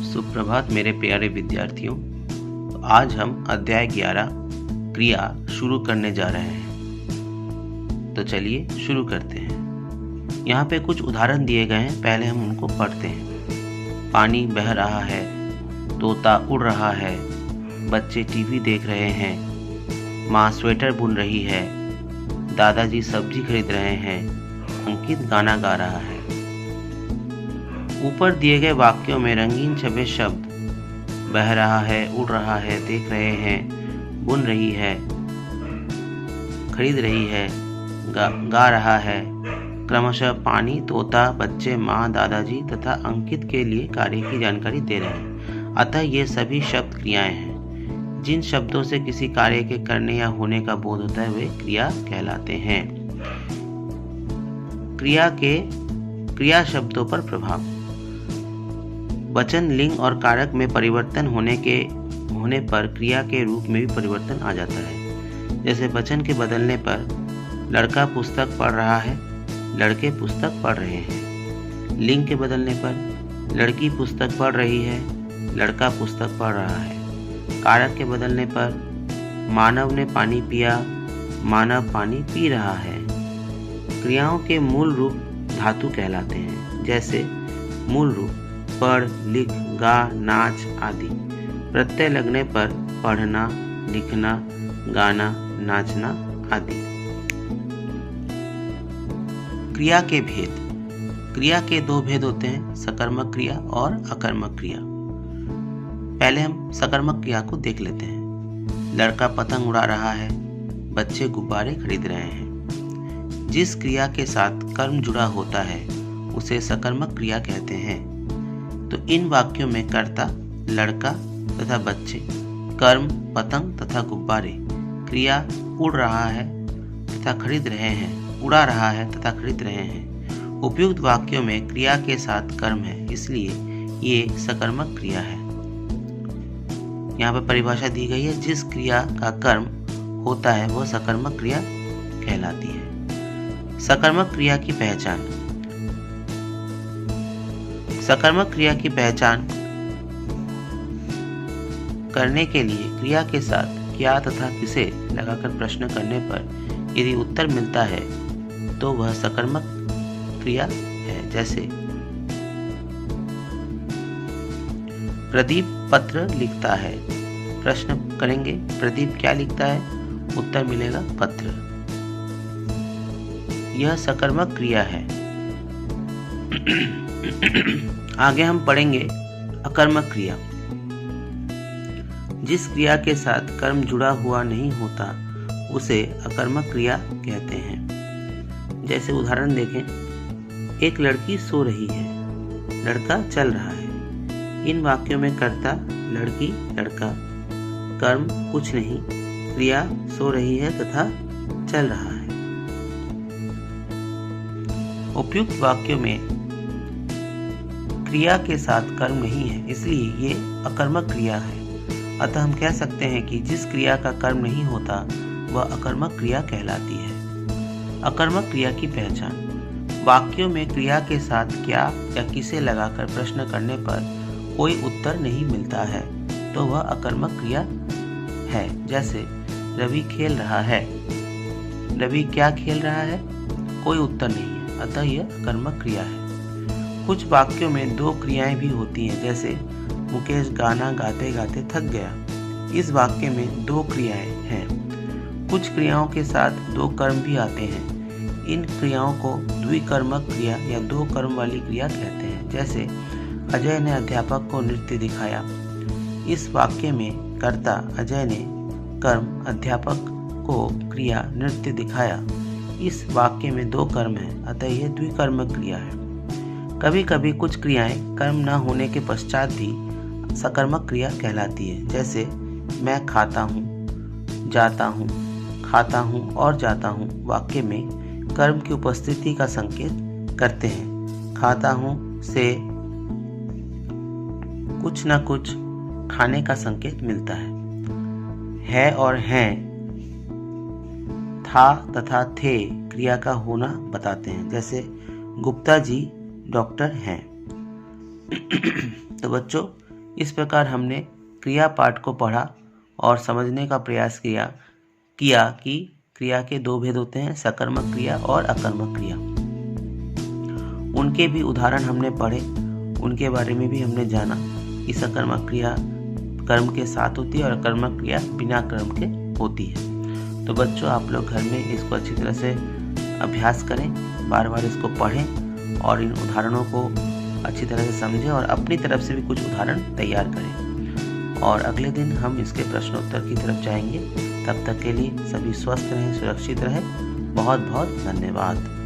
सुप्रभात मेरे प्यारे विद्यार्थियों। तो आज हम अध्याय 11 क्रिया शुरू करने जा रहे हैं। तो चलिए शुरू करते हैं। यहाँ पे कुछ उदाहरण दिए गए हैं, पहले हम उनको पढ़ते हैं। पानी बह रहा है, तोता उड़ रहा है, बच्चे टीवी देख रहे हैं, माँ स्वेटर बुन रही है, दादाजी सब्जी खरीद रहे हैं, अंकित गाना गा रहा है। ऊपर दिए गए वाक्यों में रंगीन छपे शब्द बह रहा है, उड़ रहा है, देख रहे हैं, बुन रही है, खरीद रही है, गा रहा है क्रमशः पानी, तोता, बच्चे, माँ, दादाजी तथा अंकित के लिए कार्य की जानकारी दे रहे हैं। अतः ये सभी शब्द क्रियाएं हैं। जिन शब्दों से किसी कार्य के करने या होने का बोध होता है वे क्रिया कहलाते हैं। क्रिया शब्दों पर प्रभाव। वचन, लिंग और कारक में परिवर्तन होने पर क्रिया के रूप में भी परिवर्तन आ जाता है। जैसे वचन के बदलने पर लड़का पुस्तक पढ़ रहा है, लड़के पुस्तक पढ़ रहे हैं। लिंग के बदलने पर लड़की पुस्तक पढ़ रही है, लड़का पुस्तक पढ़ रहा है। कारक के बदलने पर मानव ने पानी पिया, मानव पानी पी रहा है। क्रियाओं के मूल रूप धातु कहलाते हैं। जैसे मूल रूप पढ़, लिख, गा, नाच आदि। प्रत्यय लगने पर पढ़ना, लिखना, गाना, नाचना आदि। क्रिया के भेद। क्रिया के दो भेद होते हैं, सकर्मक क्रिया और अकर्मक क्रिया। पहले हम सकर्मक क्रिया को देख लेते हैं। लड़का पतंग उड़ा रहा है, बच्चे गुब्बारे खरीद रहे हैं। जिस क्रिया के साथ कर्म जुड़ा होता है उसे सकर्मक क्रिया कहते हैं। तो इन वाक्यों में कर्ता लड़का तथा बच्चे, कर्म पतंग तथा गुब्बारे, क्रिया उड़ रहा है तथा खरीद रहे हैं, उड़ा रहा है तथा खरीद रहे हैं। उपयुक्त वाक्यों में क्रिया के साथ कर्म है, इसलिए ये सकर्मक क्रिया है। यहाँ पर परिभाषा दी गई है, जिस क्रिया का कर्म होता है वह सकर्मक क्रिया कहलाती है। सकर्मक क्रिया की पहचान। सकर्मक क्रिया की पहचान करने के लिए क्रिया के साथ क्या तथा किसे लगाकर प्रश्न करने पर यदि उत्तर मिलता है तो वह सकर्मक क्रिया है। जैसे प्रदीप पत्र लिखता है, प्रश्न करेंगे प्रदीप क्या लिखता है, उत्तर मिलेगा पत्र। यह सकर्मक क्रिया है। आगे हम पढ़ेंगे अकर्मक क्रिया। जिस क्रिया के साथ कर्म जुड़ा हुआ नहीं होता उसे अकर्मक क्रिया कहते हैं। जैसे उदाहरण देखें, एक लड़की सो रही है, लड़का चल रहा है। इन वाक्यों में कर्ता लड़की, लड़का, कर्म कुछ नहीं, क्रिया सो रही है तथा चल रहा है। उपयुक्त वाक्यों में क्रिया के साथ कर्म नहीं है, इसलिए ये अकर्मक क्रिया है। अतः हम कह सकते हैं कि जिस क्रिया का कर्म नहीं होता वह अकर्मक क्रिया कहलाती है। अकर्मक क्रिया की पहचान। वाक्यों में क्रिया के साथ क्या या किसे लगाकर प्रश्न करने पर कोई उत्तर नहीं मिलता है तो वह अकर्मक क्रिया है। जैसे रवि खेल रहा है, रवि क्या खेल रहा है, कोई उत्तर नहीं है, अतः यह अकर्मक क्रिया है। कुछ वाक्यों में दो क्रियाएं भी होती हैं। जैसे मुकेश गाना गाते गाते थक गया। इस वाक्य में दो क्रियाएं हैं। कुछ क्रियाओं के साथ दो कर्म भी आते हैं। इन क्रियाओं को द्विकर्मक क्रिया या दो कर्म वाली क्रिया कहते हैं। जैसे अजय ने अध्यापक को नृत्य दिखाया। इस वाक्य में कर्ता अजय ने, कर्म अध्यापक को, क्रिया नृत्य दिखाया। इस वाक्य में दो कर्म हैं, अतः यह द्विकर्मक क्रिया है। कभी कभी कुछ क्रियाएं कर्म न होने के पश्चात भी सकर्मक क्रिया कहलाती है। जैसे मैं खाता हूँ, जाता हूँ, खाता हूँ और जाता हूँ वाक्य में कर्म की उपस्थिति का संकेत करते हैं। खाता हूँ से कुछ न कुछ खाने का संकेत मिलता है और हैं था तथा थे क्रिया का होना बताते हैं। जैसे गुप्ता जी डॉक्टर हैं। तो बच्चों, इस प्रकार हमने क्रिया पाठ को पढ़ा और समझने का प्रयास किया कि क्रिया के दो भेद होते हैं, सकर्मक क्रिया और अकर्मक क्रिया। उनके भी उदाहरण हमने पढ़े, उनके बारे में भी हमने जाना कि सकर्मक क्रिया कर्म के साथ होती है और अकर्मक क्रिया बिना कर्म के होती है। तो बच्चों, आप लोग घर में इसको अच्छी तरह से अभ्यास करें, बार बार इसको पढ़ें और इन उदाहरणों को अच्छी तरह से समझें और अपनी तरफ से भी कुछ उदाहरण तैयार करें। और अगले दिन हम इसके प्रश्नोत्तर की तरफ जाएंगे। तब तक के लिए सभी स्वस्थ रहें, सुरक्षित रहें। बहुत बहुत धन्यवाद।